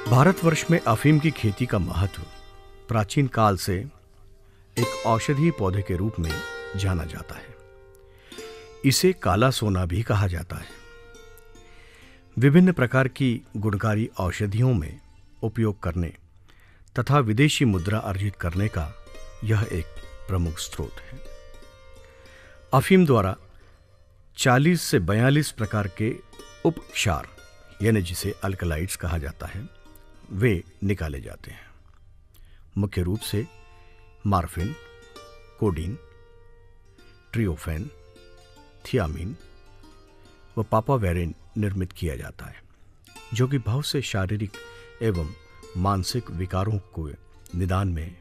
भारतवर्ष में अफीम की खेती का महत्व प्राचीन काल से एक औषधीय पौधे के रूप में जाना जाता है। इसे काला सोना भी कहा जाता है। विभिन्न प्रकार की गुणकारी औषधियों में उपयोग करने तथा विदेशी मुद्रा अर्जित करने का यह एक प्रमुख स्रोत है। अफीम द्वारा 40 से 42 प्रकार के उपक्षार यानी जिसे अल्कलाइड्स कहा जाता है वे निकाले जाते हैं। मुख्य रूप से मार्फिन, कोडीन, ट्रियोफेन, थियामीन व पापावेरिन निर्मित किया जाता है, जो कि बहुत से शारीरिक एवं मानसिक विकारों को निदान में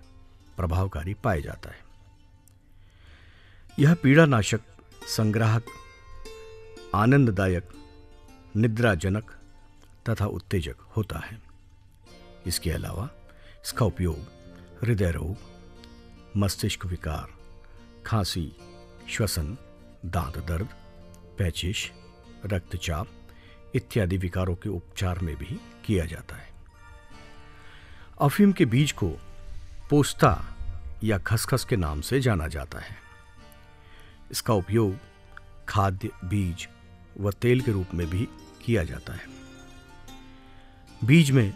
प्रभावकारी पाया जाता है। यह पीड़ानाशक, संग्राहक, आनंददायक, निद्राजनक तथा उत्तेजक होता है। इसके अलावा इसका उपयोग हृदय रोग, मस्तिष्क विकार, खांसी, श्वसन, दांत दर्द, पेचिश, रक्तचाप इत्यादि विकारों के उपचार में भी किया जाता है। अफीम के बीज को पोस्ता या खसखस के नाम से जाना जाता है। इसका उपयोग खाद्य, बीज व तेल के रूप में भी किया जाता है। बीज में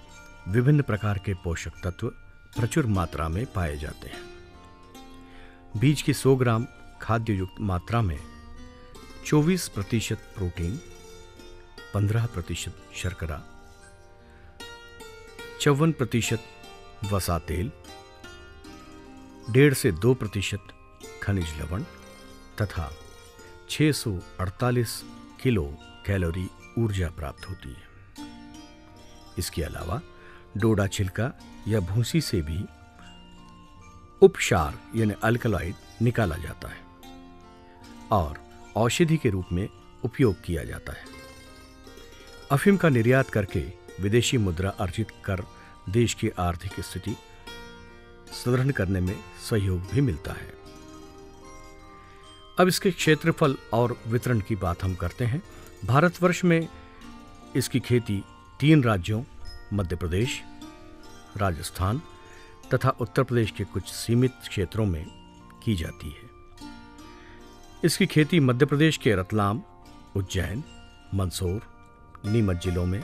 विभिन्न प्रकार के पोषक तत्व प्रचुर मात्रा में पाए जाते हैं। बीज की 100 ग्राम खाद्य युक्त मात्रा में 24% प्रोटीन, 15% शर्करा, 54% वसा तेल, 1.5 से 2% खनिज लवण तथा 648 किलो कैलोरी ऊर्जा प्राप्त होती है। इसके अलावा डोडा छिलका या भूसी से भी उपक्षार यानी अल्कलॉइड निकाला जाता है और औषधि के रूप में उपयोग किया जाता है। अफीम का निर्यात करके विदेशी मुद्रा अर्जित कर देश की आर्थिक स्थिति सुदृढ़ करने में सहयोग भी मिलता है। अब इसके क्षेत्रफल और वितरण की बात हम करते हैं। भारतवर्ष में इसकी खेती 3 राज्यों मध्य प्रदेश, राजस्थान तथा उत्तर प्रदेश के कुछ सीमित क्षेत्रों में की जाती है। इसकी खेती मध्य प्रदेश के रतलाम, उज्जैन, मंदसौर, नीमच जिलों में,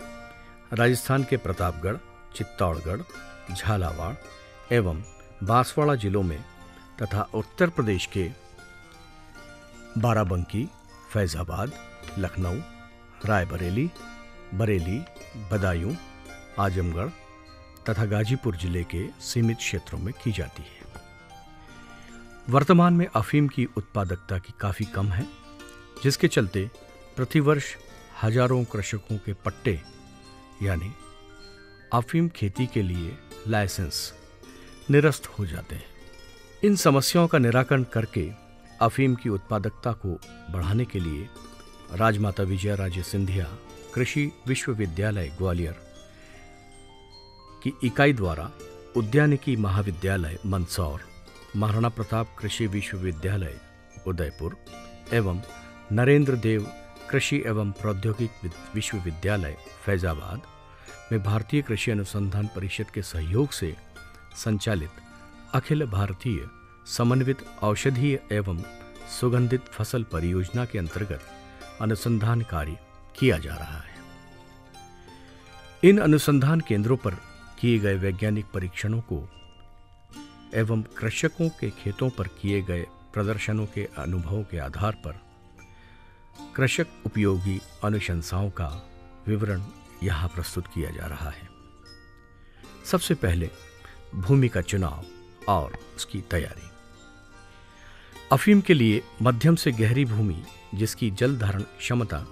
राजस्थान के प्रतापगढ़, चित्तौड़गढ़, झालावाड़ एवं बांसवाड़ा जिलों में तथा उत्तर प्रदेश के बाराबंकी, फैजाबाद, लखनऊ, रायबरेली, बरेली, बदायूं, आजमगढ़ तथा गाजीपुर जिले के सीमित क्षेत्रों में की जाती है। वर्तमान में अफीम की उत्पादकता की काफी कम है, जिसके चलते प्रतिवर्ष हजारों कृषकों के पट्टे यानी अफीम खेती के लिए लाइसेंस निरस्त हो जाते हैं। इन समस्याओं का निराकरण करके अफीम की उत्पादकता को बढ़ाने के लिए राजमाता विजया राजे सिंधिया कृषि विश्वविद्यालय ग्वालियर की इकाई द्वारा उद्यानिकी महाविद्यालय मंदसौर, महाराणा प्रताप कृषि विश्वविद्यालय उदयपुर एवं नरेंद्र देव कृषि एवं प्रौद्योगिक विश्वविद्यालय फैजाबाद में भारतीय कृषि अनुसंधान परिषद के सहयोग से संचालित अखिल भारतीय समन्वित औषधीय एवं सुगंधित फसल परियोजना के अंतर्गत अनुसंधान कार्य किया जा रहा है। इन अनुसंधान केंद्रों पर किए गए वैज्ञानिक परीक्षणों को एवं कृषकों के खेतों पर किए गए प्रदर्शनों के अनुभवों के आधार पर कृषक उपयोगी अनुशंसाओं का विवरण यहाँ प्रस्तुत किया जा रहा है। सबसे पहले भूमि का चुनाव और उसकी तैयारी। अफीम के लिए मध्यम से गहरी भूमि जिसकी जल धारण क्षमता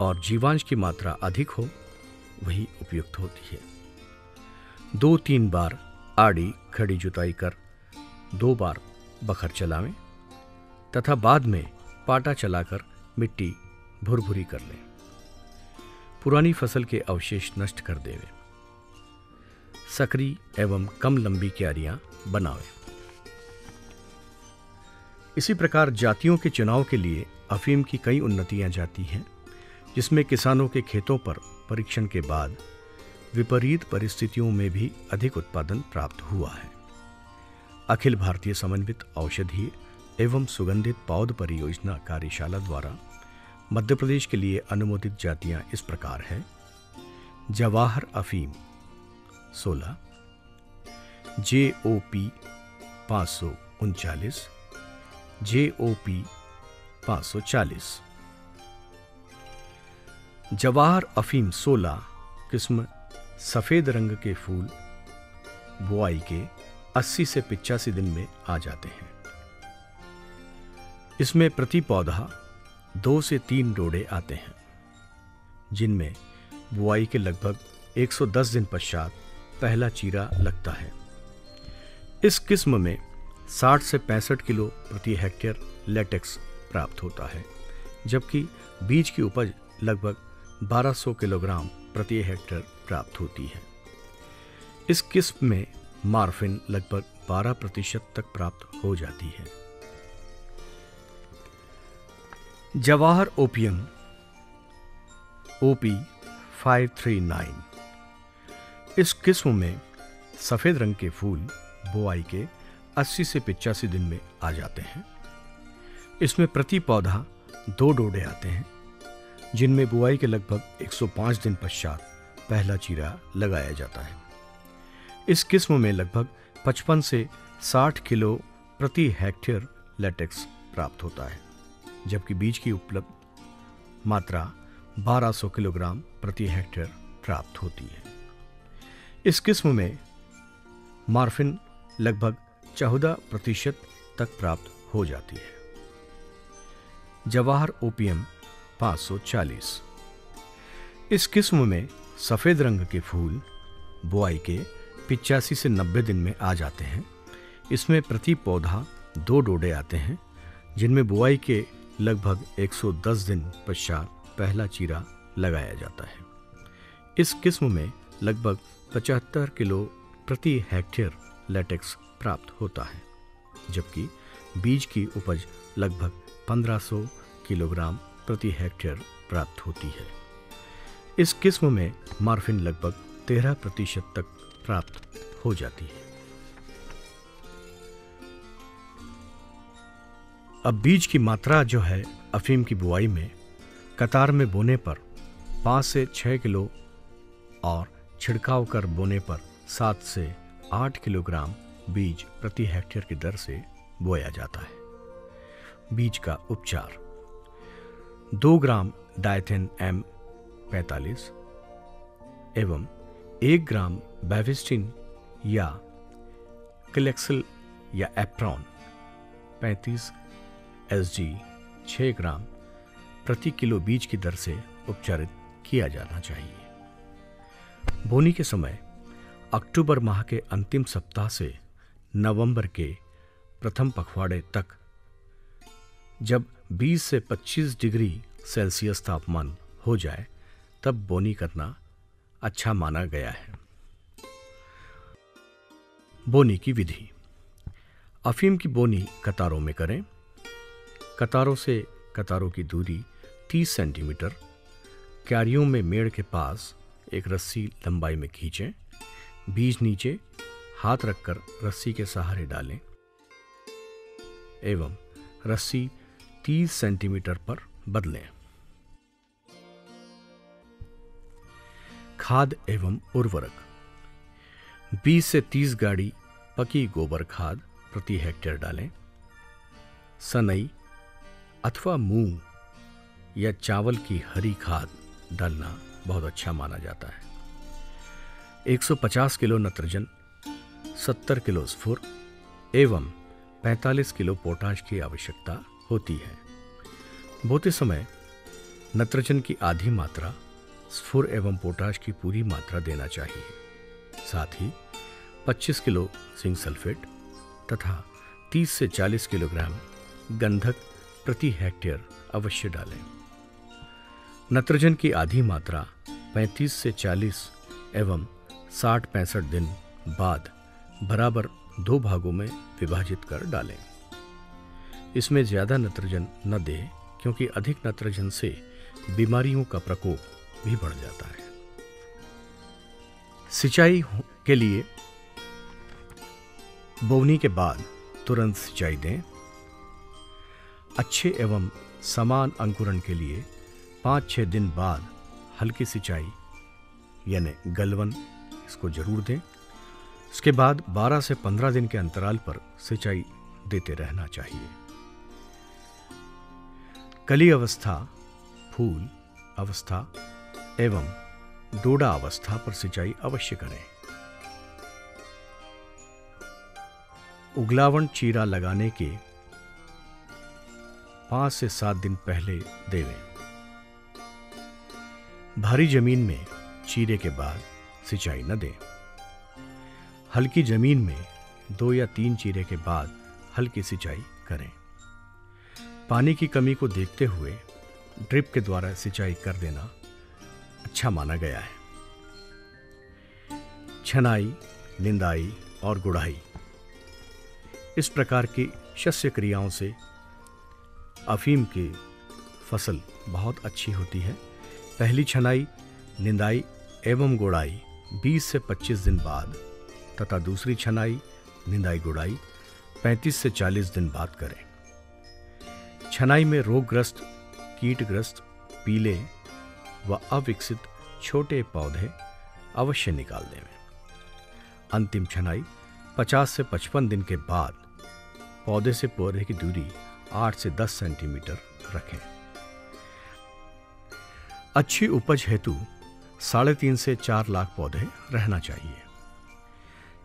और जीवांश की मात्रा अधिक हो वही उपयुक्त होती है। 2-3 बार आड़ी खड़ी जुताई कर 2 बार बखर चलावें तथा बाद में पाटा चलाकर मिट्टी भुरभुरी कर लें। पुरानी फसल के अवशेष नष्ट कर देवें। सकरी एवं कम लंबी क्यारियां बनावें। इसी प्रकार जातियों के चुनाव के लिए अफीम की कई उन्नतियां जाती हैं, जिसमें किसानों के खेतों पर परीक्षण के बाद विपरीत परिस्थितियों में भी अधिक उत्पादन प्राप्त हुआ है। अखिल भारतीय समन्वित औषधीय एवं सुगंधित पौध परियोजना कार्यशाला द्वारा मध्य प्रदेश के लिए अनुमोदित जातियां इस प्रकार हैं: जवाहर अफीम 16, JOP 539, JOP 540। जवाहर अफीम 16 किस्म सफेद रंग के फूल बुआई के 80 से 85 दिन में आ जाते हैं। इसमें प्रति पौधा 2 से 3 डोडे आते हैं, जिनमें बुआई के लगभग 110 दिन पश्चात पहला चीरा लगता है। इस किस्म में 60 से 65 किलो प्रति हेक्टेयर लेटेक्स प्राप्त होता है, जबकि बीज की उपज लगभग 1200 किलोग्राम प्रति हेक्टेयर प्राप्त होती है। इस किस्म में मार्फिन लगभग 12% तक प्राप्त हो जाती है। जवाहर ओपियम OP 539, इस किस्म में सफेद रंग के फूल बुआई के 80 से 85 दिन में आ जाते हैं। इसमें प्रति पौधा 2 डोडे आते हैं, जिनमें बुआई के लगभग 105 दिन पश्चात पहला चीरा लगाया जाता है। इस किस्म में लगभग 55 से 60 किलो प्रति हेक्टेयर लेटेक्स प्राप्त होता है, जबकि बीज की उपलब्ध मात्रा 1200 किलोग्राम प्रति हेक्टेयर प्राप्त होती है। इस किस्म में मार्फिन लगभग 14% तक प्राप्त हो जाती है। जवाहर ओपियम 540, इस किस्म में सफेद रंग के फूल बुआई के 85 से 90 दिन में आ जाते हैं। इसमें प्रति पौधा 2 डोडे आते हैं, जिनमें बुआई के लगभग 110 दिन पश्चात पहला चीरा लगाया जाता है। इस किस्म में लगभग 75 किलो प्रति हेक्टेयर लेटेक्स प्राप्त होता है, जबकि बीज की उपज लगभग 1500 किलोग्राम प्रति हेक्टेयर प्राप्त होती है। इस किस्म में मार्फिन लगभग 13% तक प्राप्त हो जाती है। अब बीज की मात्रा जो है अफीम की बुआई में कतार में बोने पर 5 से 6 किलो और छिड़काव कर बोने पर 7 से 8 किलोग्राम बीज प्रति हेक्टेयर की दर से बोया जाता है। बीज का उपचार: 2 ग्राम डायथेन M45 एवं 1 ग्राम बेविस्टिन या क्लेक्सिल या एप्रॉन 35 SG 6 ग्राम प्रति किलो बीज की दर से उपचारित किया जाना चाहिए। बोनी के समय अक्टूबर माह के अंतिम सप्ताह से नवंबर के प्रथम पखवाड़े तक, जब 20 से 25 डिग्री सेल्सियस तापमान हो जाए, तब बोनी करना अच्छा माना गया है। बोनी की विधि: अफीम की बोनी कतारों में करें। कतारों से कतारों की दूरी 30 सेंटीमीटर, क्यारियों में मेड़ के पास एक रस्सी लंबाई में खींचें। बीज नीचे हाथ रखकर रस्सी के सहारे डालें एवं रस्सी 30 सेंटीमीटर पर बदलें। खाद एवं उर्वरक: 20 से 30 गाड़ी पकी गोबर खाद प्रति हेक्टेयर डालें। सनई अथवा मूंग या चावल की हरी खाद डालना बहुत अच्छा माना जाता है। 150 किलो नत्रजन, 70 किलो स्फुर एवं 45 किलो पोटाश की आवश्यकता होती है। बोते समय नत्रजन की आधी मात्रा, स्फुर एवं पोटाश की पूरी मात्रा देना चाहिए। साथ ही 25 किलो जिंक सल्फेट तथा 30 से 40 किलोग्राम गंधक प्रति हेक्टेयर अवश्य डालें। नत्रजन की आधी मात्रा 35 से 40 एवं 60-65 दिन बाद बराबर 2 भागों में विभाजित कर डालें। इसमें ज़्यादा नत्रजन न दें, क्योंकि अधिक नत्रजन से बीमारियों का प्रकोप भी बढ़ जाता है। सिंचाई के लिए बोवनी के बाद तुरंत सिंचाई दें। अच्छे एवं समान अंकुरण के लिए 5-6 दिन बाद हल्की सिंचाई यानी गलवन इसको जरूर दें। इसके बाद 12 से 15 दिन के अंतराल पर सिंचाई देते रहना चाहिए। कली अवस्था, फूल अवस्था एवं डोडा अवस्था पर सिंचाई अवश्य करें। उगलावण चीरा लगाने के 5 से 7 दिन पहले देवें। भारी जमीन में चीरे के बाद सिंचाई न दें। हल्की जमीन में 2 या 3 चीरे के बाद हल्की सिंचाई करें। पानी की कमी को देखते हुए ड्रिप के द्वारा सिंचाई कर देना अच्छा माना गया है। छनाई, निंदाई और गुड़ाई, इस प्रकार की शस्य क्रियाओं से अफीम की फसल बहुत अच्छी होती है। पहली छनाई, निंदाई एवं गुड़ाई 20 से 25 दिन बाद तथा दूसरी छनाई, निंदाई, गुड़ाई 35 से 40 दिन बाद करें। छनाई में रोगग्रस्त, कीटग्रस्त, पीले व अविकसित छोटे पौधे अवश्य निकाल दें। अंतिम छनाई 50 से 55 दिन के बाद पौधे से पौधे की दूरी 8 से 10 सेंटीमीटर रखें। अच्छी उपज हेतु 3.5 से 4 लाख पौधे रहना चाहिए।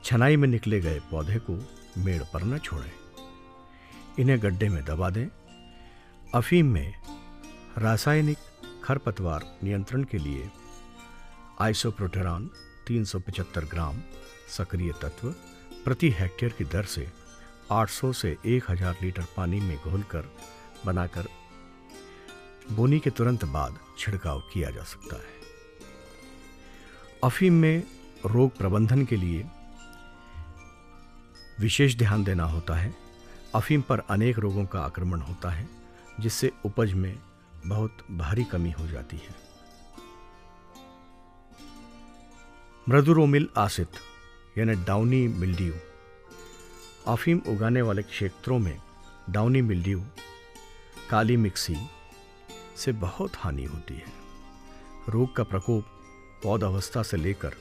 छनाई में निकले गए पौधे को मेड़ पर न छोड़ें, इन्हें गड्ढे में दबा दें। अफीम में रासायनिक खरपतवार नियंत्रण के लिए आइसोप्रोटेरॉन 375 ग्राम सक्रिय तत्व प्रति हेक्टेयर की दर से 800 से 1000 लीटर पानी में घोलकर बनाकर बोनी के तुरंत बाद छिड़काव किया जा सकता है। अफीम में रोग प्रबंधन के लिए विशेष ध्यान देना होता है। अफीम पर अनेक रोगों का आक्रमण होता है, जिससे उपज में बहुत भारी कमी हो जाती है। मृदुरोमिल आसित यानी डाउनी मिल्ड्यू, अफीम उगाने वाले क्षेत्रों में डाउनी मिल्ड्यू, काली मिक्सी से बहुत हानि होती है। रोग का प्रकोप पौधावस्था से लेकर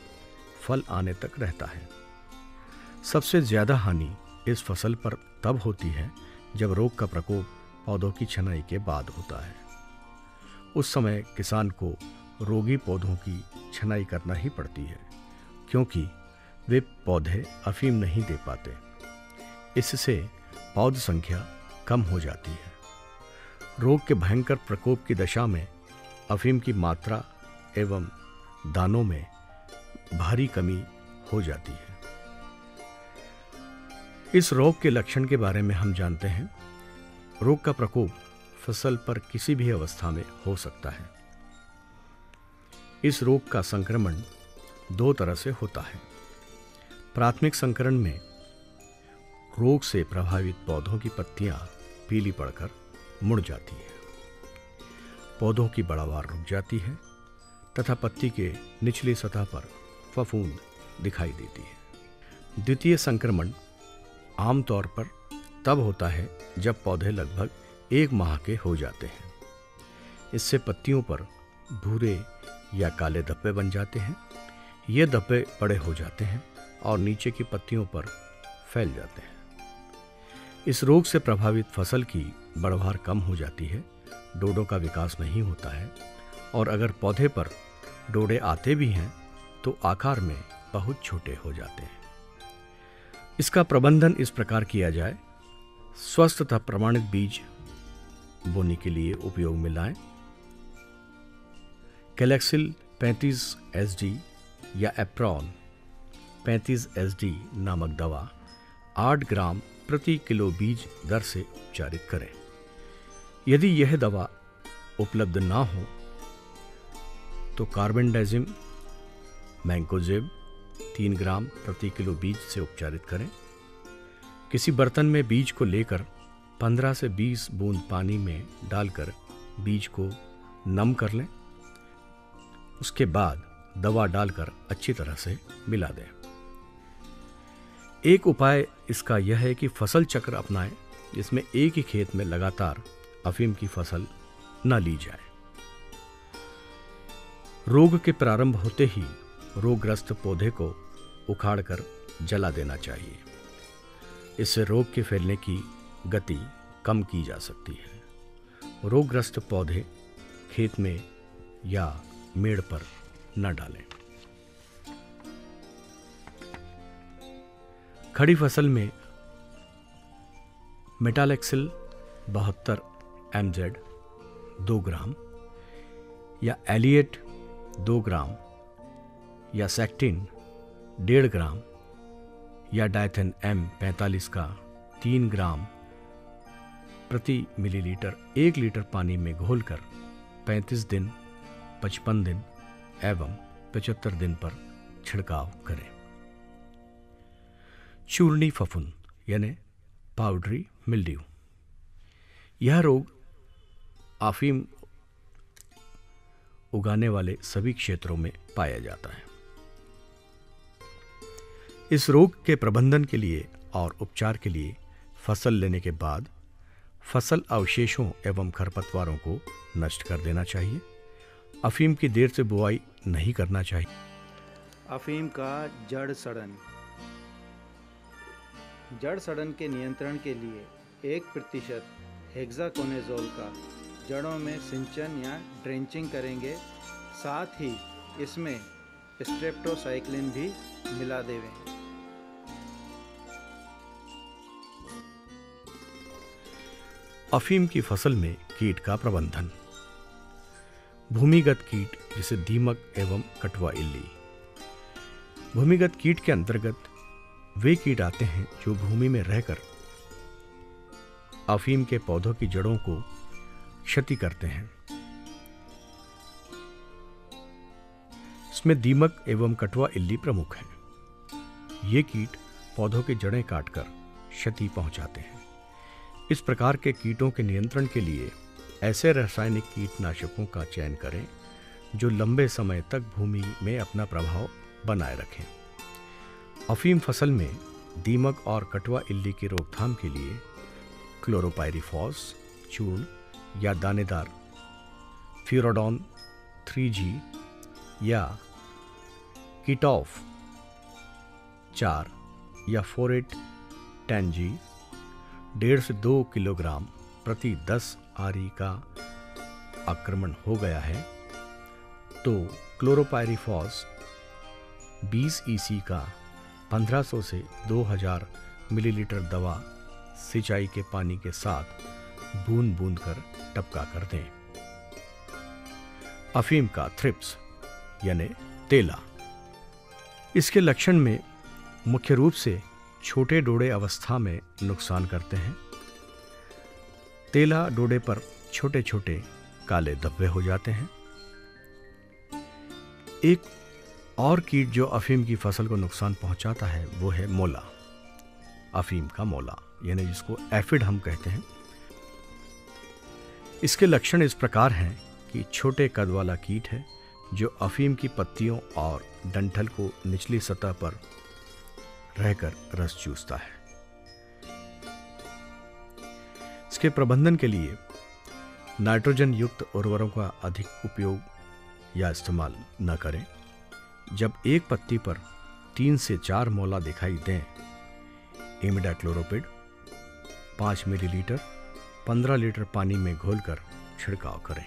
फल आने तक रहता है। सबसे ज्यादा हानि इस फसल पर तब होती है जब रोग का प्रकोप पौधों की छनाई के बाद होता है। उस समय किसान को रोगी पौधों की छनाई करना ही पड़ती है, क्योंकि वे पौधे अफीम नहीं दे पाते। इससे पौध संख्या कम हो जाती है। रोग के भयंकर प्रकोप की दशा में अफीम की मात्रा एवं दानों में भारी कमी हो जाती है। इस रोग के लक्षण के बारे में हम जानते हैं। रोग का प्रकोप फसल पर किसी भी अवस्था में हो सकता है। इस रोग का संक्रमण 2 तरह से होता है। प्राथमिक संक्रमण में रोग से प्रभावित पौधों की पत्तियां पीली पड़कर मुड़ जाती है, पौधों की पैदावार रुक जाती है तथा पत्ती के निचली सतह पर फफूंद दिखाई देती है। द्वितीय संक्रमण आमतौर पर तब होता है जब पौधे लगभग 1 माह के हो जाते हैं। इससे पत्तियों पर भूरे या काले धब्बे बन जाते हैं। ये धब्बे बड़े हो जाते हैं और नीचे की पत्तियों पर फैल जाते हैं। इस रोग से प्रभावित फसल की बढ़वार कम हो जाती है, डोडों का विकास नहीं होता है, और अगर पौधे पर डोडे आते भी हैं तो आकार में बहुत छोटे हो जाते हैं। इसका प्रबंधन इस प्रकार किया जाए। स्वस्थ तथा प्रमाणित बीज बोनी के लिए उपयोग में लाएं। कैलेक्सिल 35 SD या एप्रॉन 35 SD नामक दवा 8 ग्राम प्रति किलो बीज दर से उपचारित करें। यदि यह दवा उपलब्ध ना हो तो कार्बेंडाजिम मैंकोजेब 3 ग्राम प्रति किलो बीज से उपचारित करें। किसी बर्तन में बीज को लेकर 15 से 20 बूंद पानी में डालकर बीज को नम कर लें। उसके बाद दवा डालकर अच्छी तरह से मिला दें। एक उपाय इसका यह है कि फसल चक्र अपनाएं, जिसमें एक ही खेत में लगातार अफीम की फसल न ली जाए। रोग के प्रारंभ होते ही रोगग्रस्त पौधे को उखाड़कर जला देना चाहिए। इससे रोग के फैलने की गति कम की जा सकती है। रोगग्रस्त पौधे खेत में या मेड़ पर न डालें। खड़ी फसल में मेटालेक्सिल 72 MZ 2 ग्राम या एलिएट 2 ग्राम या सेक्टिन 1.5 ग्राम या डायथेन M45 का 3 ग्राम प्रति मिलीलीटर 1 लीटर पानी में घोलकर 35 दिन, 55 दिन एवं 75 दिन पर छिड़काव करें। चूर्णी फफूंद यानी पाउडरी मिल्ड्यू, यह रोग अफीम उगाने वाले सभी क्षेत्रों में पाया जाता है। इस रोग के प्रबंधन के लिए और उपचार के लिए फसल लेने के बाद फसल अवशेषों एवं खरपतवारों को नष्ट कर देना चाहिए। अफीम की देर से बुआई नहीं करना चाहिए। अफीम का जड़ सड़न। जड़ सड़न के नियंत्रण के लिए 1% हेक्साकोनाजोल का जड़ों में सिंचन या ड्रेंचिंग करेंगे। साथ ही इसमें स्ट्रेप्टोसाइक्लिन भी मिला देवें। अफीम की फसल में कीट का प्रबंधन। भूमिगत कीट जिसे दीमक एवं कटवा इल्ली। भूमिगत कीट के अंतर्गत वे कीट आते हैं जो भूमि में रहकर अफीम के पौधों की जड़ों को क्षति करते हैं। इसमें दीमक एवं कटवा इल्ली प्रमुख हैं। ये कीट पौधों की जड़ें काटकर क्षति पहुंचाते हैं। इस प्रकार के कीटों के नियंत्रण के लिए ऐसे रासायनिक कीटनाशकों का चयन करें जो लंबे समय तक भूमि में अपना प्रभाव बनाए रखें। अफीम फसल में दीमक और कटवा इल्ली की रोकथाम के लिए क्लोरोपाइरीफॉस चूर्ण या दानेदार फ्यूराडॉन 3G या कीटॉफ 4 या फोरेट 10G 1.5 से 2 किलोग्राम प्रति 10 RE का आक्रमण हो गया है तो क्लोरोपाइरीफॉस 20 EC का 1500 से 2000 मिलीलीटर दवा सिंचाई के पानी के साथ बूंद बूंद कर टपका कर दें। अफीम का थ्रिप्स यानी तेला। इसके लक्षण में मुख्य रूप से छोटे डोडे अवस्था में नुकसान करते हैं। तेला डोडे पर छोटे छोटे काले धब्बे हो जाते हैं। एक और कीट जो अफीम की फसल को नुकसान पहुंचाता है वो है मोला। अफीम का मोला यानी जिसको एफिड हम कहते हैं। इसके लक्षण इस प्रकार हैं कि छोटे कद वाला कीट है जो अफीम की पत्तियों और डंठल को निचली सतह पर रहकर रस चूसता है। इसके प्रबंधन के लिए नाइट्रोजन युक्त उर्वरकों का अधिक उपयोग या इस्तेमाल न करें। जब एक पत्ती पर 3 से 4 मोला दिखाई दें, इमिडाक्लोरोपिड 5 मिलीलीटर 15 लीटर पानी में घोलकर छिड़काव करें।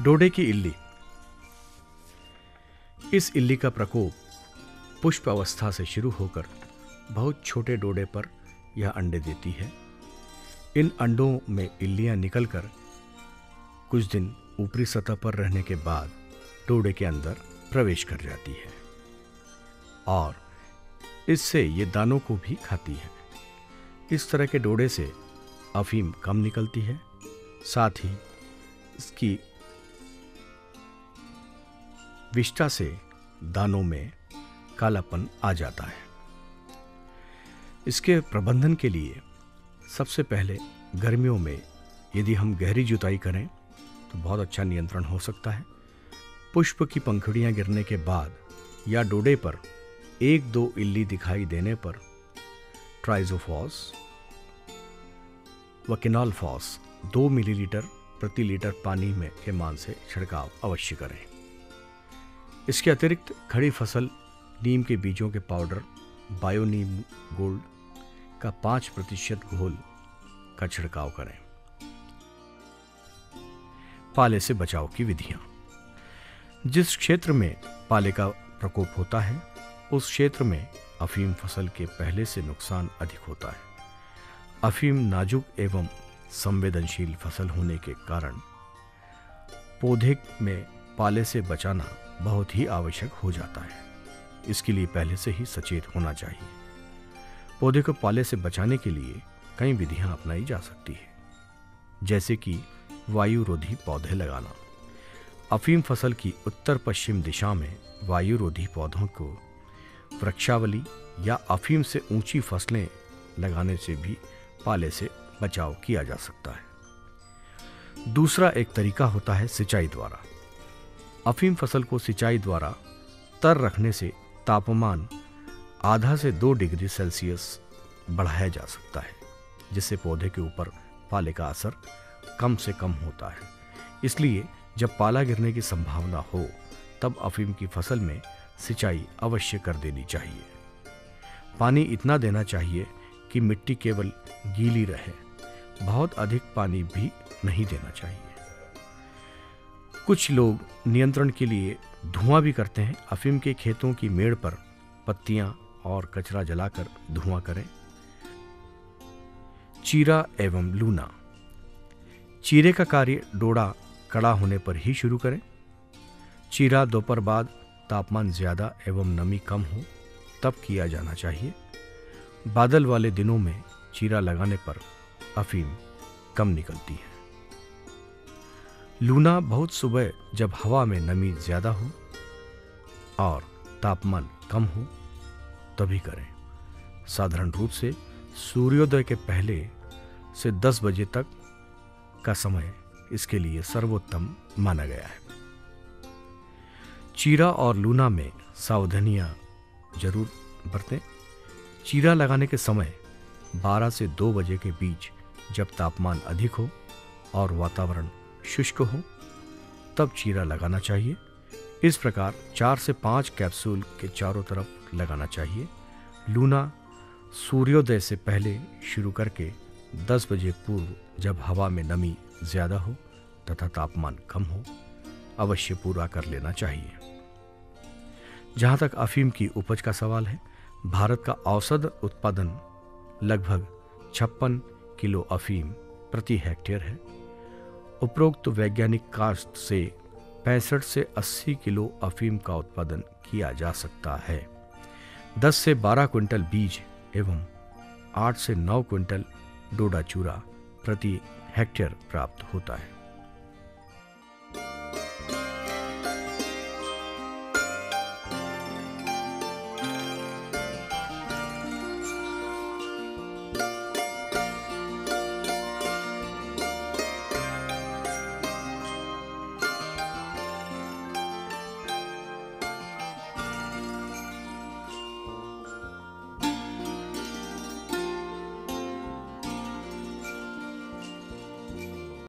डोडे की इल्ली। इस इल्ली का प्रकोप पुष्प अवस्था से शुरू होकर बहुत छोटे डोडे पर यह अंडे देती है। इन अंडों में इल्लियां निकलकर कुछ दिन ऊपरी सतह पर रहने के बाद डोडे के अंदर प्रवेश कर जाती है और इससे ये दानों को भी खाती है। इस तरह के डोडे से अफीम कम निकलती है। साथ ही इसकी विष्ठा से दानों में कालापन आ जाता है। इसके प्रबंधन के लिए सबसे पहले गर्मियों में यदि हम गहरी जुताई करें तो बहुत अच्छा नियंत्रण हो सकता है। पुष्प की पंखुड़ियां गिरने के बाद या डोडे पर 1-2 इल्ली दिखाई देने पर ट्राइजोफॉस व किनोलफॉस 2 मिलीलीटर प्रति लीटर पानी में के मान से छिड़काव अवश्य करें। इसके अतिरिक्त खड़ी फसल नीम के बीजों के पाउडर बायो नीम गोल्ड का 5% घोल का छिड़काव करें। पाले से बचाव की विधियां। जिस क्षेत्र में पाले का प्रकोप होता है उस क्षेत्र में अफीम फसल के पहले से नुकसान अधिक होता है। अफीम नाजुक एवं संवेदनशील फसल होने के कारण पौधे में पाले से बचाना बहुत ही आवश्यक हो जाता है। इसके लिए पहले से ही सचेत होना चाहिए। पौधे को पाले से बचाने के लिए कई विधियां अपनाई जा सकती है, जैसे कि वायुरोधी पौधे लगाना। अफीम फसल की उत्तर पश्चिम दिशा में वायुरोधी पौधों को वृक्षावली या अफीम से ऊंची फसलें लगाने से भी पाले से बचाव किया जा सकता है। दूसरा एक तरीका होता है सिंचाई द्वारा। अफीम फसल को सिंचाई द्वारा तर रखने से तापमान आधा से 2 डिग्री सेल्सियस बढ़ाया जा सकता है, जिससे पौधे के ऊपर पाले का असर कम से कम होता है। इसलिए जब पाला गिरने की संभावना हो तब अफीम की फसल में सिंचाई अवश्य कर देनी चाहिए। पानी इतना देना चाहिए कि मिट्टी केवल गीली रहे, बहुत अधिक पानी भी नहीं देना चाहिए। कुछ लोग नियंत्रण के लिए धुआं भी करते हैं। अफीम के खेतों की मेड़ पर पत्तियां और कचरा जलाकर धुआं करें। चीरा एवं लूना। चीरे का कार्य डोडा कड़ा होने पर ही शुरू करें। चीरा दोपहर बाद तापमान ज्यादा एवं नमी कम हो तब किया जाना चाहिए। बादल वाले दिनों में चीरा लगाने पर अफीम कम निकलती है। लूना बहुत सुबह जब हवा में नमी ज्यादा हो और तापमान कम हो तभी करें। साधारण रूप से सूर्योदय के पहले से 10 बजे तक का समय इसके लिए सर्वोत्तम माना गया है। चीरा और लूना में सावधानियां जरूर बरतें। चीरा लगाने के समय 12 से 2 बजे के बीच जब तापमान अधिक हो और वातावरण शुष्क हो तब चीरा लगाना चाहिए। इस प्रकार 4 से 5 कैप्सूल के चारों तरफ लगाना चाहिए। लूना सूर्योदय से पहले शुरू करके 10 बजे पूर्व जब हवा में नमी ज्यादा हो तथा तापमान कम हो अवश्य पूरा कर लेना चाहिए। जहां तक अफीम की उपज का सवाल है, भारत का औसत उत्पादन लगभग 56 किलो अफीम प्रति हेक्टेयर है। उपरोक्त वैज्ञानिक कास्ट से 65 से 80 किलो अफीम का उत्पादन किया जा सकता है। 10 से 12 क्विंटल बीज एवं 8 से 9 क्विंटल डोडा चूरा प्रति हेक्टेयर प्राप्त होता है।